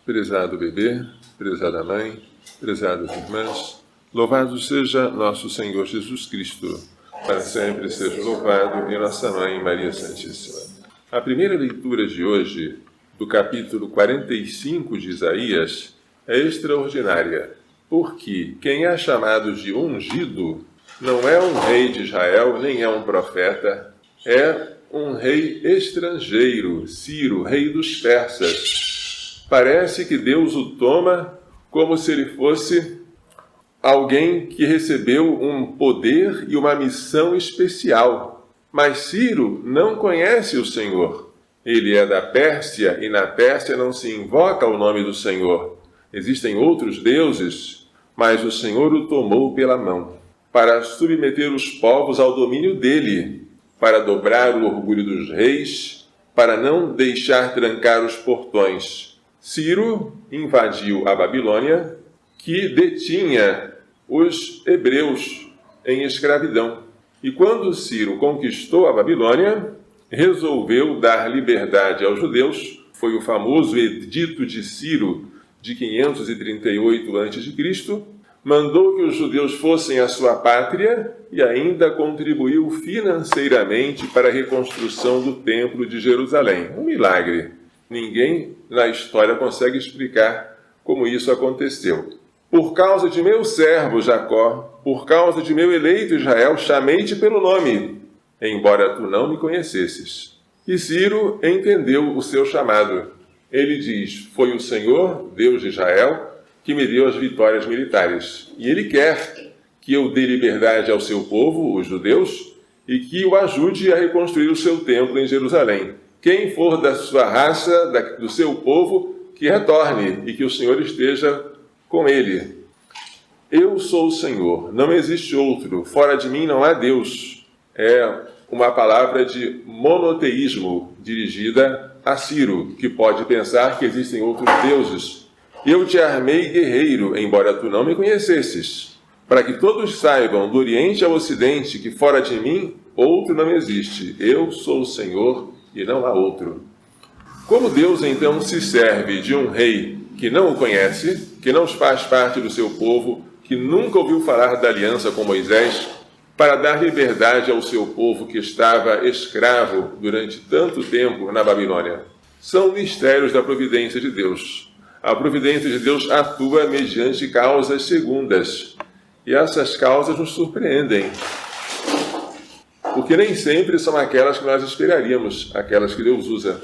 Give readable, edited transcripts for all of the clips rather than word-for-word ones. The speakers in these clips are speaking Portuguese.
Prezado bebê, prezada mãe, prezadas irmãs, louvado seja nosso Senhor Jesus Cristo, para sempre seja louvado, e nossa Mãe Maria Santíssima. A primeira leitura de hoje, do capítulo 45 de Isaías, é extraordinária, porque quem é chamado de ungido não é um rei de Israel, nem é um profeta, é um rei estrangeiro, Ciro, rei dos persas. Parece que Deus o toma como se ele fosse alguém que recebeu um poder e uma missão especial. Mas Ciro não conhece o Senhor. Ele é da Pérsia e na Pérsia não se invoca o nome do Senhor. Existem outros deuses, mas o Senhor o tomou pela mão para submeter os povos ao domínio dele, para dobrar o orgulho dos reis, para não deixar trancar os portões. Ciro invadiu a Babilônia, que detinha os hebreus em escravidão. E quando Ciro conquistou a Babilônia, resolveu dar liberdade aos judeus. Foi o famoso Edito de Ciro, de 538 a.C., mandou que os judeus fossem à sua pátria e ainda contribuiu financeiramente para a reconstrução do Templo de Jerusalém. Um milagre. Ninguém na história consegue explicar como isso aconteceu. Por causa de meu servo Jacó, por causa de meu eleito Israel, chamei-te pelo nome, embora tu não me conhecesses. E Ciro entendeu o seu chamado. Ele diz: foi o Senhor, Deus de Israel, que me deu as vitórias militares. E ele quer que eu dê liberdade ao seu povo, os judeus, e que o ajude a reconstruir o seu templo em Jerusalém. Quem for da sua raça, do seu povo, que retorne e que o Senhor esteja com ele. Eu sou o Senhor, não existe outro, fora de mim não há Deus. É uma palavra de monoteísmo dirigida a Ciro, que pode pensar que existem outros deuses. Eu te armei guerreiro, embora tu não me conhecesses, para que todos saibam, do Oriente ao Ocidente, que fora de mim outro não existe. Eu sou o Senhor e não há outro. Como Deus então se serve de um rei que não o conhece, que não faz parte do seu povo, que nunca ouviu falar da aliança com Moisés, para dar liberdade ao seu povo que estava escravo durante tanto tempo na Babilônia? São mistérios da providência de Deus. A providência de Deus atua mediante causas segundas, e essas causas nos surpreendem, porque nem sempre são aquelas que nós esperaríamos, aquelas que Deus usa.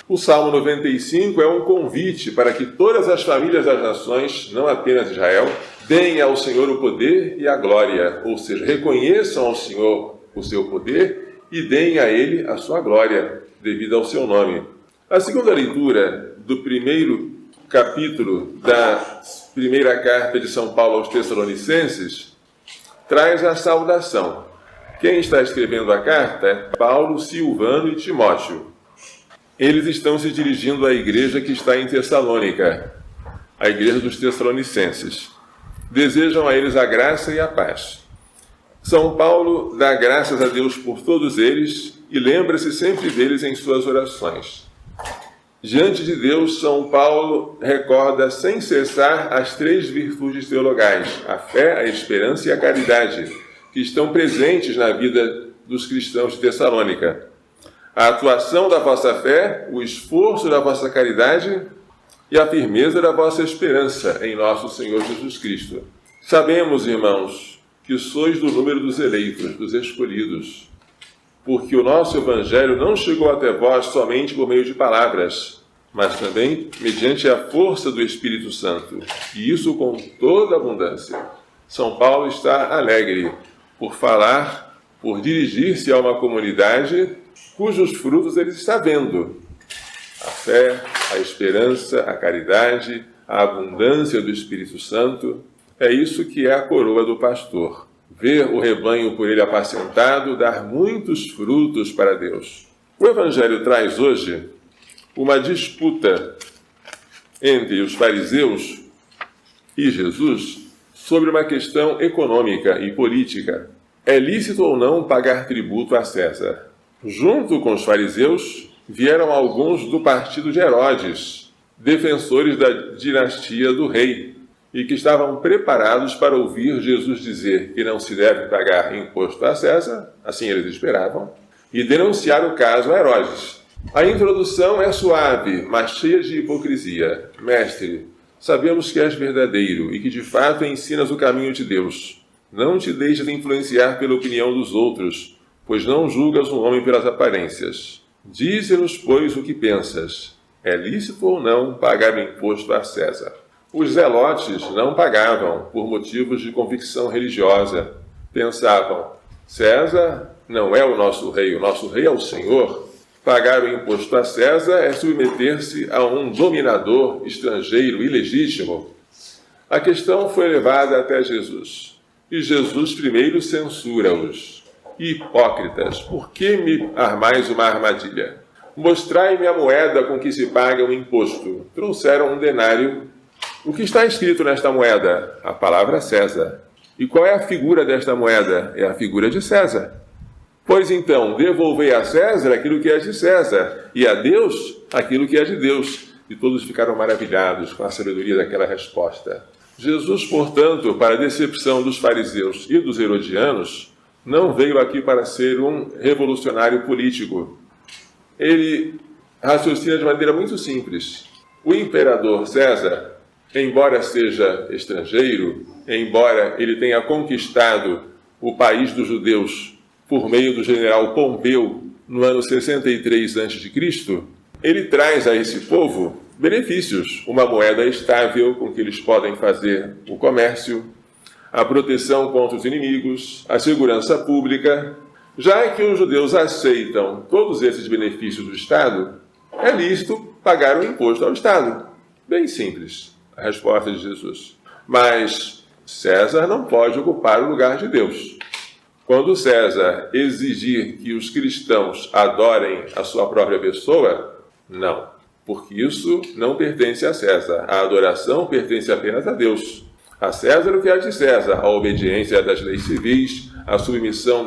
O Salmo 95 é um convite para que todas as famílias das nações, não apenas Israel, deem ao Senhor o poder e a glória, ou seja, reconheçam ao Senhor o seu poder e deem a Ele a sua glória, devido ao seu nome. A segunda leitura do primeiro capítulo da primeira carta de São Paulo aos Tessalonicenses traz a saudação. Quem está escrevendo a carta é Paulo, Silvano e Timóteo. Eles estão se dirigindo à igreja que está em Tessalônica, a igreja dos Tessalonicenses. Desejam a eles a graça e a paz. São Paulo dá graças a Deus por todos eles e lembra-se sempre deles em suas orações. Diante de Deus, São Paulo recorda sem cessar as três virtudes teologais, a fé, a esperança e a caridade, que estão presentes na vida dos cristãos de Tessalônica. A atuação da vossa fé, o esforço da vossa caridade e a firmeza da vossa esperança em nosso Senhor Jesus Cristo. Sabemos, irmãos, que sois do número dos eleitos, dos escolhidos, porque o nosso Evangelho não chegou até vós somente por meio de palavras, mas também mediante a força do Espírito Santo, e isso com toda abundância. São Paulo está alegre por falar, por dirigir-se a uma comunidade cujos frutos ele está vendo. A fé, a esperança, a caridade, a abundância do Espírito Santo. É isso que é a coroa do pastor. Ver o rebanho por ele apacentado, dar muitos frutos para Deus. O Evangelho traz hoje uma disputa entre os fariseus e Jesus sobre uma questão econômica e política. É lícito ou não pagar tributo a César? Junto com os fariseus, vieram alguns do partido de Herodes, defensores da dinastia do rei, e que estavam preparados para ouvir Jesus dizer que não se deve pagar imposto a César, assim eles esperavam, e denunciar o caso a Herodes. A introdução é suave, mas cheia de hipocrisia. Mestre, sabemos que és verdadeiro e que de fato ensinas o caminho de Deus. Não te deixes influenciar pela opinião dos outros, pois não julgas um homem pelas aparências. Dize-nos, pois, o que pensas. É lícito ou não pagar o imposto a César? Os zelotes não pagavam por motivos de convicção religiosa. Pensavam, César não é o nosso rei é o Senhor. Pagar o imposto a César é submeter-se a um dominador estrangeiro ilegítimo. A questão foi levada até Jesus. E Jesus primeiro censura-os. Hipócritas, por que me armais uma armadilha? Mostrai-me a moeda com que se paga o imposto. Trouxeram um denário. O que está escrito nesta moeda? A palavra César. E qual é a figura desta moeda? É a figura de César. Pois então, devolvei a César aquilo que é de César, e a Deus aquilo que é de Deus. E todos ficaram maravilhados com a sabedoria daquela resposta. Jesus, portanto, para a decepção dos fariseus e dos herodianos, não veio aqui para ser um revolucionário político. Ele raciocina de maneira muito simples. O imperador César, embora seja estrangeiro, embora ele tenha conquistado o país dos judeus por meio do general Pompeu no ano 63 a.C., ele traz a esse povo benefícios, uma moeda estável com que eles podem fazer o comércio, a proteção contra os inimigos, a segurança pública. Já que os judeus aceitam todos esses benefícios do Estado, é lícito pagar o imposto ao Estado. Bem simples a resposta de Jesus. Mas César não pode ocupar o lugar de Deus. Quando César exigir que os cristãos adorem a sua própria pessoa, não, porque isso não pertence a César. A adoração pertence apenas a Deus. A César o que é de César, a obediência das leis civis, a submissão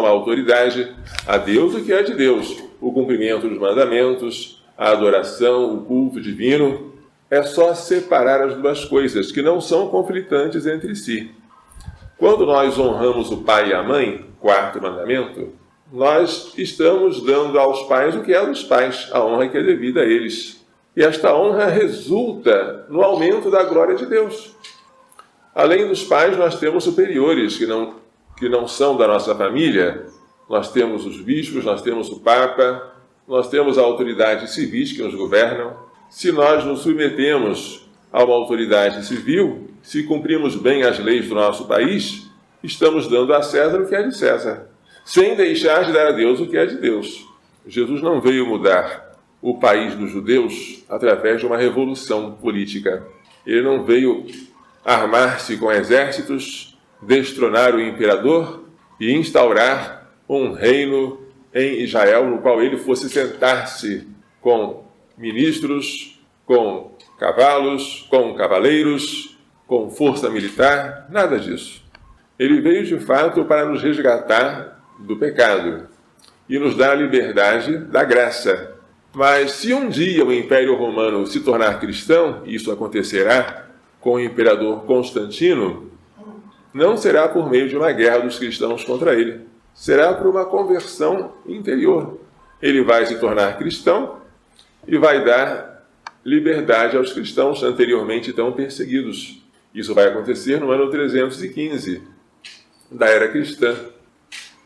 à autoridade, a Deus o que é de Deus, o cumprimento dos mandamentos, a adoração, o culto divino. É só separar as duas coisas, que não são conflitantes entre si. Quando nós honramos o pai e a mãe, quarto mandamento, nós estamos dando aos pais o que é dos pais, a honra que é devida a eles. E esta honra resulta no aumento da glória de Deus. Além dos pais, nós temos superiores que não são da nossa família. Nós temos os bispos, nós temos o Papa, nós temos a autoridade civis que nos governam. Se nós nos submetemos a uma autoridade civil, se cumprimos bem as leis do nosso país, estamos dando a César o que é de César, sem deixar de dar a Deus o que é de Deus. Jesus não veio mudar o país dos judeus através de uma revolução política. Ele não veio armar-se com exércitos, destronar o imperador e instaurar um reino em Israel no qual ele fosse sentar-se com ministros, com cavalos, com cavaleiros, com força militar, nada disso. Ele veio de fato para nos resgatar do pecado e nos dar a liberdade da graça. Mas se um dia o Império Romano se tornar cristão, e isso acontecerá com o imperador Constantino, não será por meio de uma guerra dos cristãos contra ele. Será por uma conversão interior. Ele vai se tornar cristão e vai dar liberdade aos cristãos anteriormente tão perseguidos. Isso vai acontecer no ano 315 da era cristã.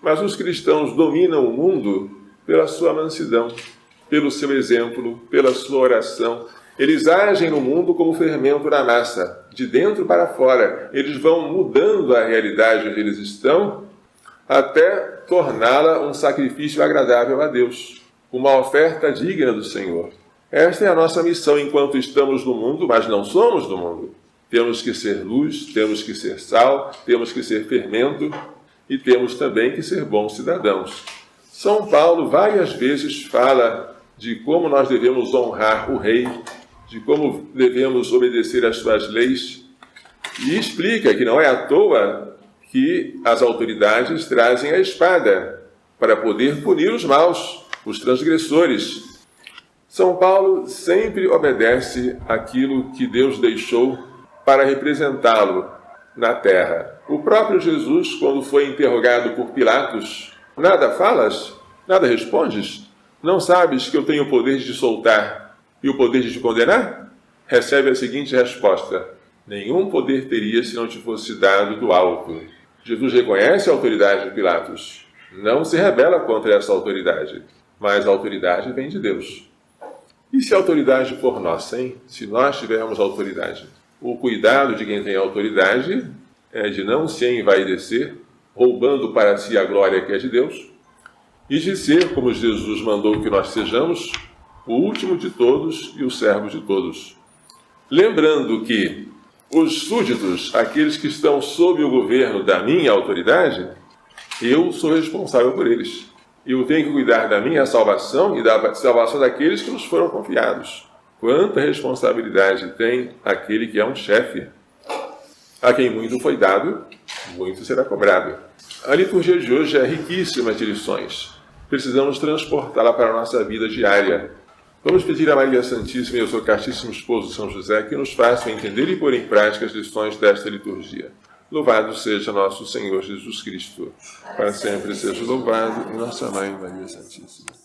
Mas os cristãos dominam o mundo pela sua mansidão, pelo seu exemplo, pela sua oração. Eles agem no mundo como fermento na massa, de dentro para fora. Eles vão mudando a realidade onde eles estão até torná-la um sacrifício agradável a Deus, uma oferta digna do Senhor. Esta é a nossa missão enquanto estamos no mundo, mas não somos do mundo. Temos que ser luz, temos que ser sal, temos que ser fermento e temos também que ser bons cidadãos. São Paulo várias vezes fala de como nós devemos honrar o rei, de como devemos obedecer às suas leis, e explica que não é à toa que as autoridades trazem a espada para poder punir os maus, os transgressores. São Paulo sempre obedece aquilo que Deus deixou para representá-lo na terra. O próprio Jesus, quando foi interrogado por Pilatos, nada falas? Nada respondes? Não sabes que eu tenho o poder de te soltar e o poder de te condenar? Recebe a seguinte resposta: nenhum poder teria se não te fosse dado do alto. Jesus reconhece a autoridade de Pilatos. Não se rebela contra essa autoridade, mas a autoridade vem de Deus. E se a autoridade for nossa, hein? Se nós tivermos autoridade? O cuidado de quem tem autoridade é de não se envaidecer, roubando para si a glória que é de Deus, e de ser, como Jesus mandou que nós sejamos, o último de todos e o servo de todos. Lembrando que os súditos, aqueles que estão sob o governo da minha autoridade, eu sou responsável por eles. Eu tenho que cuidar da minha salvação e da salvação daqueles que nos foram confiados. Quanta responsabilidade tem aquele que é um chefe? A quem muito foi dado, muito será cobrado. A liturgia de hoje é riquíssima de lições. Precisamos transportá-la para a nossa vida diária. Vamos pedir a Maria Santíssima e ao seu castíssimo esposo São José que nos façam entender e pôr em prática as lições desta liturgia. Louvado seja nosso Senhor Jesus Cristo. Para sempre seja louvado, e nossa Mãe Maria Santíssima.